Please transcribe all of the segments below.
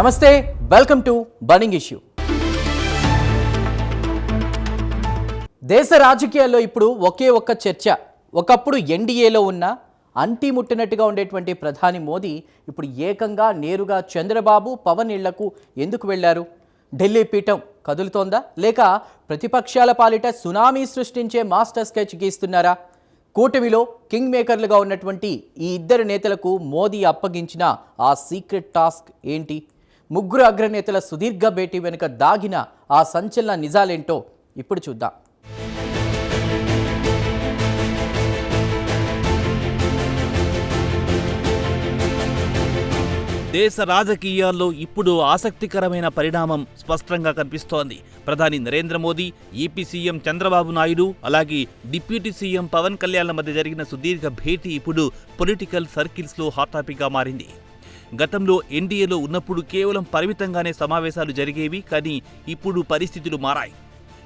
నమస్తే, welcome to burning issue. దేశ రాజకీయాల్లో ఇప్పుడు ఒకే ఒక్క చర్చ. ఒకప్పుడు ఎన్డీఏలో ఉన్న అంటి ముట్టినట్టుగా ఉండేటువంటి ప్రధాని మోదీ ఇప్పుడు ఏకంగా నేరుగా చంద్రబాబు పవన్ ఇళ్లకు ఎందుకు వెళ్లారు? ఢిల్లీ పీఠం కదులుతోందా, లేక ప్రతిపక్షాల పాలిట సునామీ సృష్టించే మాస్టర్ స్కెచ్ గీస్తున్నారా? కూటమిలో కింగ్ మేకర్లుగా ఉన్నటువంటి ఈ ఇద్దరు నేతలకు మోదీ అప్పగించిన ఆ సీక్రెట్ టాస్క్ ఏంటి? ముగ్గురు అగ్రనేతల సుదీర్ఘ భేటీ వెనుక దాగిన ఆ సంచలన నిజాలేంటో ఇప్పుడు చూద్దాం. దేశ రాజకీయాల్లో ఇప్పుడు ఆసక్తికరమైన పరిణామం స్పష్టంగా కనిపిస్తోంది. ప్రధాని నరేంద్ర మోదీ, ఏపీ సీఎం చంద్రబాబు నాయుడు, అలాగే డిప్యూటీ సీఎం పవన్ కళ్యాణ్ల మధ్య జరిగిన సుదీర్ఘ భేటీ ఇప్పుడు పొలిటికల్ సర్కిల్స్లో హాట్ టాపిక్గా మారింది. గతంలో ఎన్డీఏలో ఉన్నప్పుడు కేవలం పరిమితంగానే సమావేశాలు జరిగేవి, కానీ ఇప్పుడు పరిస్థితులు మారాయి.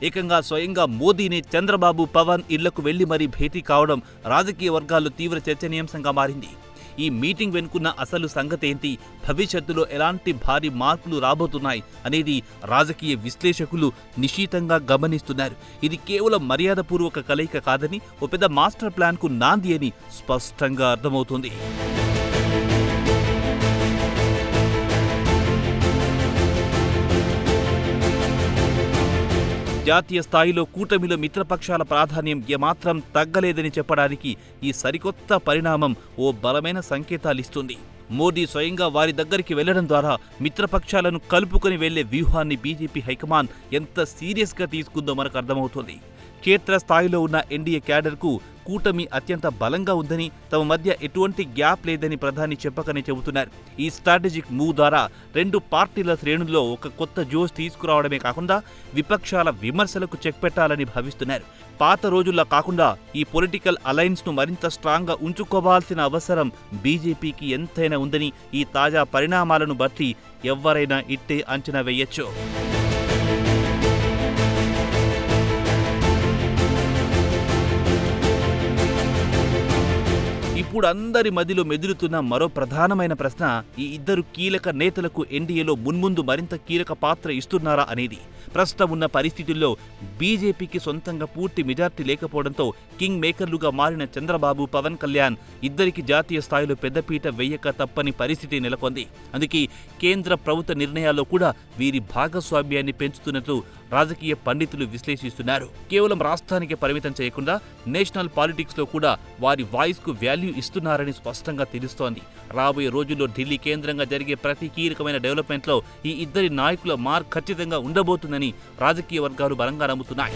ఏకంగా స్వయంగా మోదీనే చంద్రబాబు పవన్ ఇళ్లకు వెళ్లి మరీ భేటీ కావడం రాజకీయ వర్గాల్లో తీవ్ర చర్చనీయాంశంగా మారింది. ఈ మీటింగ్ వెనుకున్న అసలు సంగతేంటి, భవిష్యత్తులో ఎలాంటి భారీ మార్పులు రాబోతున్నాయి అనేది రాజకీయ విశ్లేషకులు నిశితంగా గమనిస్తున్నారు. ఇది కేవలం మర్యాదపూర్వక కలయిక కాదని, ఓ పెద్ద మాస్టర్ ప్లాన్కు నాంది అని స్పష్టంగా అర్థమవుతుంది. జాతీయ స్థాయిలో కూటమిలో మిత్రపక్షాల ప్రాధాన్యం ఏమాత్రం తగ్గలేదని చెప్పడానికి ఈ సరికొత్త పరిణామం ఓ బలమైన సంకేతాలిస్తుంది. మోదీ స్వయంగా వారి దగ్గరికి వెళ్లడం ద్వారా మిత్రపక్షాలను కలుపుకొని వెళ్లే వ్యూహాన్ని బీజేపీ హైకమాండ్ ఎంత సీరియస్గా తీసుకుందో మనకు అర్థమవుతోంది. క్షేత్రస్థాయిలో ఉన్న ఎన్డీఏ క్యాడర్కు కూటమి అత్యంత బలంగా ఉందని, తమ మధ్య ఎటువంటి గ్యాప్ లేదని ప్రధాని చెప్పకనే చెబుతున్నారు. ఈ స్ట్రాటజిక్ మూవ్ ద్వారా రెండు పార్టీల శ్రేణుల్లో ఒక కొత్త జోష్ తీసుకురావడమే కాకుండా విపక్షాల విమర్శలకు చెక్ పెట్టాలని భావిస్తున్నారు. పాత రోజుల్లా కాకుండా ఈ పొలిటికల్ అలయన్స్ను మరింత స్ట్రాంగ్గా ఉంచుకోవాల్సిన అవసరం బీజేపీకి ఎంతైనా ఉందని ఈ తాజా పరిణామాలను బట్టి ఎవరైనా ఇట్టే అంచనా వేయొచ్చు. ఇప్పుడు అందరి మదిలో మెదులుతున్న మరో ప్రధానమైన ప్రశ్న, ఈ ఇద్దరు కీలక నేతలకు ఎన్డీఏలో మున్ముందు మరింత కీలక పాత్ర ఇస్తున్నారా అనేది. ప్రస్తుతం ఉన్న పరిస్థితుల్లో బీజేపీకి సొంతంగా పూర్తి మెజార్టీ లేకపోవడంతో కింగ్ మేకర్లుగా మారిన చంద్రబాబు పవన్ కళ్యాణ్ ఇద్దరికి జాతీయ స్థాయిలో పెద్దపీట వెయ్యక తప్పని పరిస్థితి నెలకొంది. అందుకే కేంద్ర ప్రభుత్వ నిర్ణయాల్లో కూడా వీరి భాగస్వామ్యాన్ని పెంచుతున్నట్లు రాజకీయ పండితులు విశ్లేషిస్తున్నారు. కేవలం రాష్ట్రానికి పరిమితం చేయకుండా నేషనల్ పాలిటిక్స్లో కూడా వారి వాయిస్కు వాల్యూ ఇస్తున్నారని స్పష్టంగా తెలుస్తోంది. రాబోయే రోజుల్లో ఢిల్లీ కేంద్రంగా జరిగే ప్రతి కీలకమైన డెవలప్మెంట్లో ఈ ఇద్దరి నాయకుల మార్క్ ఖచ్చితంగా ఉండబోతుందని రాజకీయ వర్గాలు బలంగా నమ్ముతున్నాయి.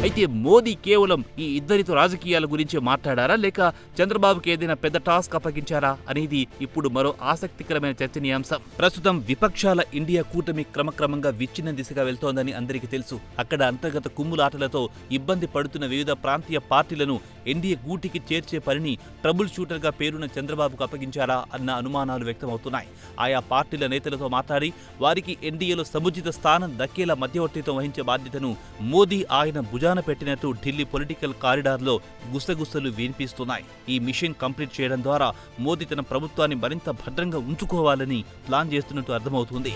అయితే మోదీ కేవలం ఈ ఇద్దరితో రాజకీయాల గురించి మాట్లాడారా, లేక చంద్రబాబుకి ఏదైనా పెద్ద టాస్క్ అప్పగించారా అనేది ఇప్పుడు మరో ఆసక్తికరమైన చర్చనీయాంశం. ప్రస్తుతం విపక్షాల ఇండియా కూటమి క్రమక్రమంగా విచ్ఛిన్న దిశగా వెళ్తోందని అందరికీ తెలుసు. అక్కడ అంతర్గత కుమ్ములాటలతో ఇబ్బంది పడుతున్న వివిధ ప్రాంతీయ పార్టీలను ఎన్డీఏ గూటికి చేర్చే పనిని ట్రబుల్ షూటర్గా పేరున్న చంద్రబాబుకు అప్పగించారా అన్న అనుమానాలు వ్యక్తమవుతున్నాయి. ఆయా పార్టీల నేతలతో మాట్లాడి వారికి ఎన్డీఏలో సముచిత స్థానం దక్కేలా మధ్యవర్తిత్వం వహించే బాధ్యతను మోదీ ఆయన భుజాన పెట్టినట్టు ఢిల్లీ పొలిటికల్ కారిడార్లో గుసగుసలు వినిపిస్తున్నాయి. ఈ మిషన్ కంప్లీట్ చేయడం ద్వారా మోదీ తన ప్రభుత్వాన్ని మరింత భద్రంగా ఉంచుకోవాలని ప్లాన్ చేస్తున్నట్టు అర్థమవుతుంది.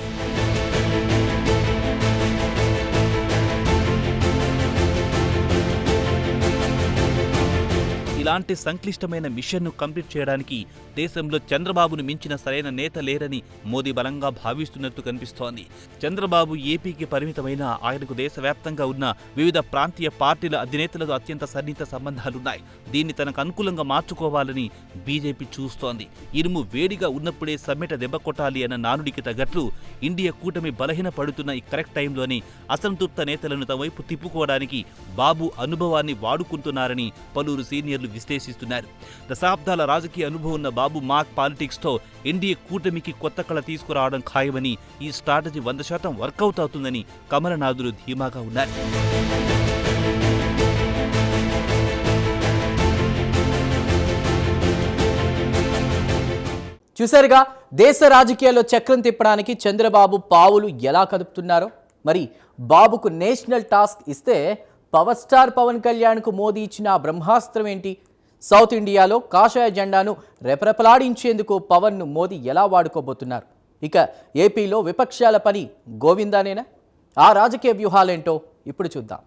ఇలాంటి సంక్లిష్టమైన మిషన్ను కంప్లీట్ చేయడానికి దేశంలో చంద్రబాబును మించిన సరైన నేత లేరని మోదీ బలంగా భావిస్తున్నట్టు కనిపిస్తోంది. చంద్రబాబు ఏపీకి పరిమితమైన ఆయనకు దేశవ్యాప్తంగా ఉన్న వివిధ ప్రాంతీయ పార్టీల అధినేతలతో అత్యంత సన్నిహిత సంబంధాలున్నాయి. దీన్ని తనకు అనుకూలంగా మార్చుకోవాలని బీజేపీ చూస్తోంది. ఇనుము వేడిగా ఉన్నప్పుడే సమ్మెట దెబ్బ కొట్టాలి అన్న నానుడికి తగ్గట్లు ఇండియా కూటమి బలహీన పడుతున్న ఈ కరెక్ట్ టైంలోని అసంతృప్త నేతలను తమ వైపు తిప్పుకోవడానికి బాబు అనుభవాన్ని వాడుకుంటున్నారని పలువురు సీనియర్లు విశ్లేషిస్తున్నారు. దశాబ్దాల రాజకీయ అనుభవం ఉన్న బాబు మార్క్ పాలిటిక్స్తో ఎన్డీఏ కూటమికి కొత్త కళ తీసుకురావడం ఖాయమని, ఈ స్ట్రాటజీ 100% వర్కౌట్ అవుతుందని కమలనాథులు ధీమాగా ఉన్నారు. చూసారుగా, దేశ రాజకీయాల్లో చక్రం తిప్పడానికి చంద్రబాబు పావులు ఎలా కదుపుతున్నారో. మరి బాబుకు నేషనల్ టాస్క్ ఇస్తే పవర్ స్టార్ పవన్ కళ్యాణ్కు మోదీ ఇచ్చిన ఆ బ్రహ్మాస్త్రం ఏంటి? సౌత్ ఇండియాలో కాషాయ జెండాను రెపరెపలాడించేందుకు పవన్ను మోదీ ఎలా వాడుకోబోతున్నారు? ఇక ఏపీలో విపక్షాల పని గోవిందానేనా? ఆ రాజకీయ వ్యూహాలేంటో ఇప్పుడు చూద్దాం.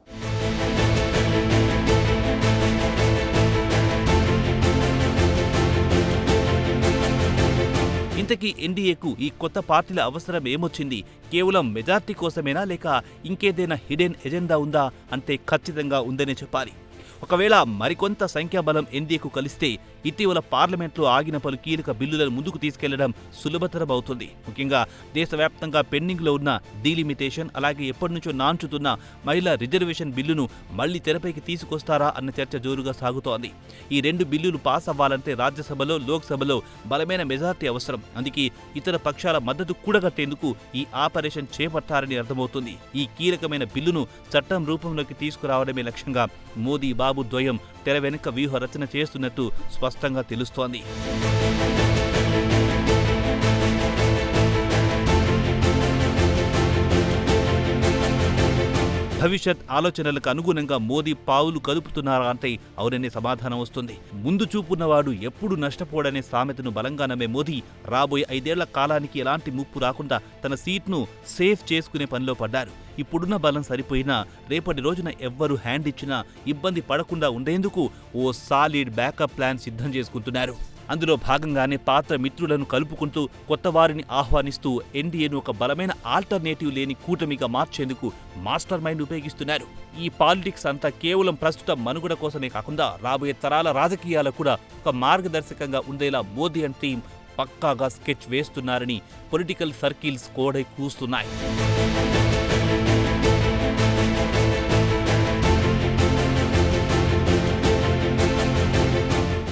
ఇంతకీ ఎన్డీఏకు ఈ కొత్త పార్టీల అవసరం ఏమొచ్చింది? కేవలం మెజార్టీ కోసమేనా, లేక ఇంకేదైనా హిడెన్ ఎజెండా ఉందా అంటే ఖచ్చితంగా ఉందనే చెప్పాలి. ఒకవేళ మరికొంత సంఖ్యాబలం ఎన్డీఏకు కలిస్తే ఇటీవల పార్లమెంట్లో ఆగిన పలు కీలక బిల్లులను ముందుకు తీసుకెళ్లడం సులభతరం అవుతుంది. ముఖ్యంగా దేశవ్యాప్తంగా పెండింగ్లో ఉన్న డీలిమిటేషన్, అలాగే ఎప్పటి నుంచో నాంచుతున్న మహిళా రిజర్వేషన్ బిల్లును మళ్లీ తెరపైకి తీసుకొస్తారా అన్న చర్చ జోరుగా సాగుతోంది. ఈ రెండు బిల్లులు పాస్ అవ్వాలంటే రాజ్యసభలో, లోక్సభలో బలమైన మెజార్టీ అవసరం. అందుకే ఇతర పక్షాల మద్దతు కూడగట్టేందుకు ఈ ఆపరేషన్ చేపట్టారని అర్థమవుతుంది. ఈ కీలకమైన బిల్లును చట్టం రూపంలోకి తీసుకురావడమే లక్ష్యంగా మోదీ బాబు ద్వయం తెర వెనుక వ్యూహ రచన చేస్తున్నట్టు స్పష్టంగా తెలుస్తోంది. భవిష్యత్ ఆలోచనలకు అనుగుణంగా మోదీ పావులు కదుపుతున్నారా అంటే అవుననే సమాధానం వస్తుంది. ముందు చూపున్నవాడు ఎప్పుడు నష్టపోడనే సామెతను బలంగా నమ్మే మోదీ రాబోయే 5 ఏళ్ల కాలానికి ఎలాంటి ముప్పు రాకుండా తన సీట్ను సేఫ్ చేసుకునే పనిలో పడ్డారు. ఇప్పుడున్న బలం సరిపోయినా రేపటి రోజున ఎవ్వరు హ్యాండ్ ఇచ్చినా ఇబ్బంది పడకుండా ఉండేందుకు ఓ సాలిడ్ బ్యాకప్ ప్లాన్ సిద్ధం చేసుకుంటున్నారు. అందులో భాగంగానే పాత మిత్రులను కలుపుకుంటూ కొత్త వారిని ఆహ్వానిస్తూ ఎన్డీఏను ఒక బలమైన ఆల్టర్నేటివ్ లేని కూటమిగా మార్చేందుకు మాస్టర్ మైండ్ ఉపయోగిస్తున్నారు. ఈ పాలిటిక్స్ అంతా కేవలం ప్రస్తుత మనుగడ కోసమే కాకుండా రాబోయే తరాల రాజకీయాలకు కూడా ఒక మార్గదర్శకంగా ఉండేలా మోదీ అండ్ టీం పక్కాగా స్కెచ్ వేస్తున్నారని పొలిటికల్ సర్కిల్స్ కోడై కూస్తున్నాయి.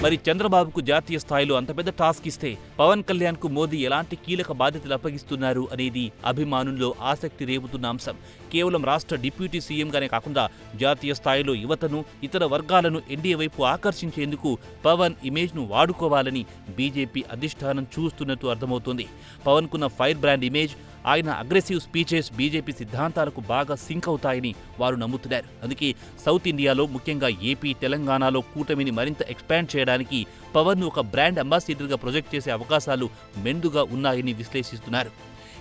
మరి చంద్రబాబుకు జాతీయ స్థాయిలో అంత పెద్ద టాస్క్ ఇస్తే పవన్ కళ్యాణ్కు మోదీ ఎలాంటి కీలక బాధ్యతలు అప్పగిస్తున్నారు అనేది అభిమానుల్లో ఆసక్తి రేపుతున్న అంశం. కేవలం రాష్ట్ర డిప్యూటీ సీఎంగానే కాకుండా జాతీయ స్థాయిలో యువతను, ఇతర వర్గాలను ఎన్డీఏ వైపు ఆకర్షించేందుకు పవన్ ఇమేజ్ను వాడుకోవాలని బీజేపీ అధిష్టానం చూస్తున్నట్టు అర్థమవుతోంది. పవన్కున్న ఫైర్ బ్రాండ్ ఇమేజ్, ఆయన అగ్రెసివ్ స్పీచెస్ బీజేపీ సిద్ధాంతాలకు బాగా సింక్ అవుతాయని వారు నమ్ముతున్నారు. అందుకే సౌత్ ఇండియాలో, ముఖ్యంగా ఏపీ, తెలంగాణలో కూటమిని మరింత ఎక్స్పాండ్ చేయడానికి పవన్ను ఒక బ్రాండ్ అంబాసిడర్గా ప్రొజెక్ట్ చేసే అవకాశాలు మెండుగా ఉన్నాయని విశ్లేషిస్తున్నారు.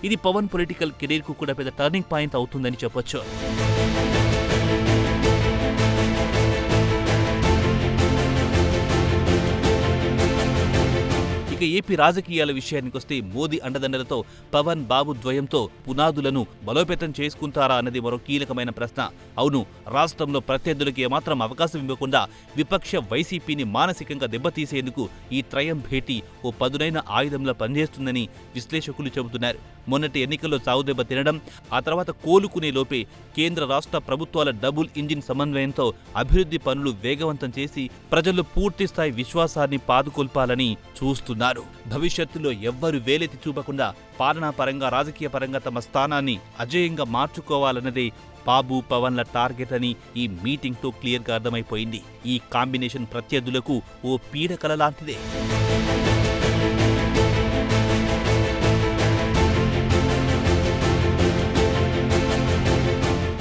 ఇది పవన్ పొలిటికల్ కెరీర్కు కూడా పెద్ద టర్నింగ్ పాయింట్ అవుతుందని చెప్పొచ్చు. ఇక ఏపీ రాజకీయాల విషయానికొస్తే మోదీ అండదండలతో పవన్ బాబు ద్వయంతో పునాదులను బలోపేతం చేసుకుంటారా అన్నది మరో కీలకమైన ప్రశ్న. అవును, రాష్ట్రంలో ప్రత్యర్థులకు ఏమాత్రం అవకాశం ఇవ్వకుండా విపక్ష వైసీపీని మానసికంగా దెబ్బతీసేందుకు ఈ త్రయం భేటీ ఓ పదునైన ఆయుధంలా పనిచేస్తుందని విశ్లేషకులు చెబుతున్నారు. మొన్నటి ఎన్నికల్లో చావుదెబ్బ తినడం, ఆ తర్వాత కోలుకునే లోపే కేంద్ర రాష్ట్ర ప్రభుత్వాల డబుల్ ఇంజిన్ సమన్వయంతో అభివృద్ధి పనులు వేగవంతం చేసి ప్రజల్లో పూర్తిస్థాయి విశ్వాసాన్ని పాదుకొల్పాలని చూస్తున్నారు. భవిష్యత్తులో ఎవ్వరు వేలెత్తి చూపకుండా పాలనాపరంగా, రాజకీయ పరంగా తమ స్థానాన్ని అజేయంగా మార్చుకోవాలన్నదే బాబు, పవన్ల టార్గెట్ అని ఈ మీటింగ్తో క్లియర్గా అర్థమైపోయింది. ఈ కాంబినేషన్ ప్రత్యర్థులకు ఓ పీడకల లాంటిదే.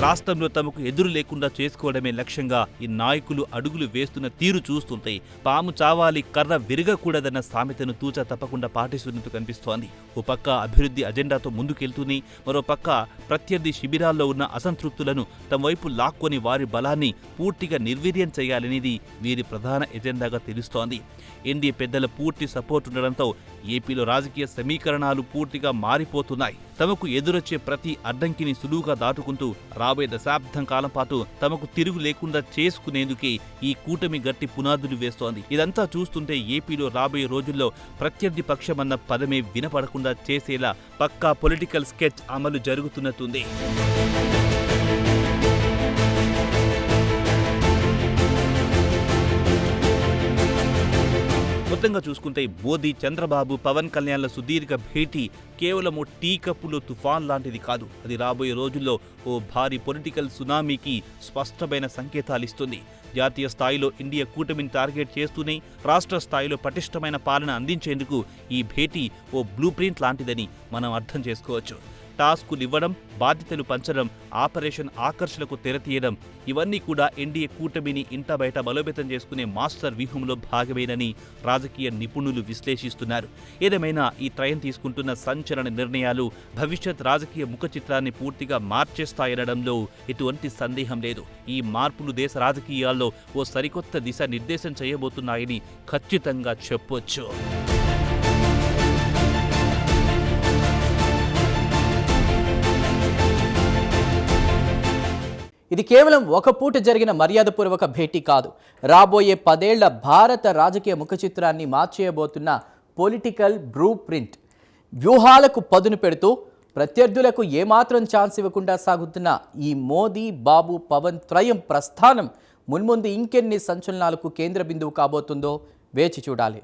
రాష్ట్రంలో తమకు ఎదురు లేకుండా చేసుకోవడమే లక్ష్యంగా ఈ నాయకులు అడుగులు వేస్తున్న తీరు చూస్తుంటే పాము చావాలి కర్ర విరగకూడదన్న సామెతను తూచా తప్పకుండా పాటిస్తున్నట్టు కనిపిస్తోంది. ఓ పక్క అభివృద్ధి అజెండాతో ముందుకెళ్తూనే మరో పక్క ప్రత్యర్థి శిబిరాల్లో ఉన్న అసంతృప్తులను తమ వైపు లాక్కొని వారి బలాన్ని పూర్తిగా నిర్వీర్యం చేయాలనేది వీరి ప్రధాన ఎజెండాగా తెలుస్తోంది. ఎన్డీఏ పెద్దల పూర్తి సపోర్ట్ ఉండడంతో ఏపీలో రాజకీయ సమీకరణాలు పూర్తిగా మారిపోతున్నాయి. తమకు ఎదురొచ్చే ప్రతి అడ్డంకిని సులువుగా దాటుకుంటూ రాబోయే దశాబ్దం కాలం పాటు తమకు తిరుగు లేకుండా చేసుకునేందుకే ఈ కూటమి గట్టి పునాదులు వేస్తోంది. ఇదంతా చూస్తుంటే ఏపీలో రాబోయే రోజుల్లో ప్రత్యర్థి పక్షమన్న పదమే వినపడకుండా చేసేలా పక్కా పొలిటికల్ స్కెచ్ అమలు జరుగుతున్నట్టుంది. మొత్తంగా చూసుకుంటే మోదీ, చంద్రబాబు, పవన్ కళ్యాణ్ల సుదీర్ఘ భేటీ కేవలం ఓ టీ కప్పులో తుఫాన్ లాంటిది కాదు. అది రాబోయే రోజుల్లో ఓ భారీ పొలిటికల్ సునామీకి స్పష్టమైన సంకేతాలిస్తుంది. జాతీయ స్థాయిలో ఇండియా కూటమిని టార్గెట్ చేస్తూనే రాష్ట్ర స్థాయిలో పటిష్టమైన పాలన అందించేందుకు ఈ భేటీ ఓ బ్లూ ప్రింట్ లాంటిదని మనం అర్థం చేసుకోవచ్చు. టాస్కులు ఇవ్వడం, బాధ్యతలు పంచడం, ఆపరేషన్ ఆకర్షణకు తెరతీయడం ఇవన్నీ కూడా ఎన్డీఏ కూటమిని ఇంట బయట బలోపేతం చేసుకునే మాస్టర్ వ్యూహంలో భాగమేనని రాజకీయ నిపుణులు విశ్లేషిస్తున్నారు. ఏదేమైనా ఈ త్రయం తీసుకుంటున్న సంచలన నిర్ణయాలు భవిష్యత్ రాజకీయ ముఖ చిత్రాన్ని పూర్తిగా మార్చేస్తాయనడంలో ఎటువంటి సందేహం లేదు. ఈ మార్పులు దేశ రాజకీయాల్లో ఓ సరికొత్త దిశ నిర్దేశం చేయబోతున్నాయని ఖచ్చితంగా చెప్పొచ్చు. ఇది కేవలం ఒక పూట జరిగిన మర్యాదపూర్వక భేటీ కాదు. రాబోయే 10 ఏళ్ల భారత రాజకీయ ముఖ చిత్రాన్ని మార్చేయబోతున్న పొలిటికల్ బ్లూ ప్రింట్. వ్యూహాలకు పదును పెడుతూ ప్రత్యర్థులకు ఏమాత్రం ఛాన్స్ ఇవ్వకుండా సాగుతున్న ఈ మోదీ, బాబు, పవన్ త్రయం ప్రస్థానం మున్ముందు ఇంకెన్ని సంచలనాలకు కేంద్ర బిందువు కాబోతుందో వేచి చూడాలి.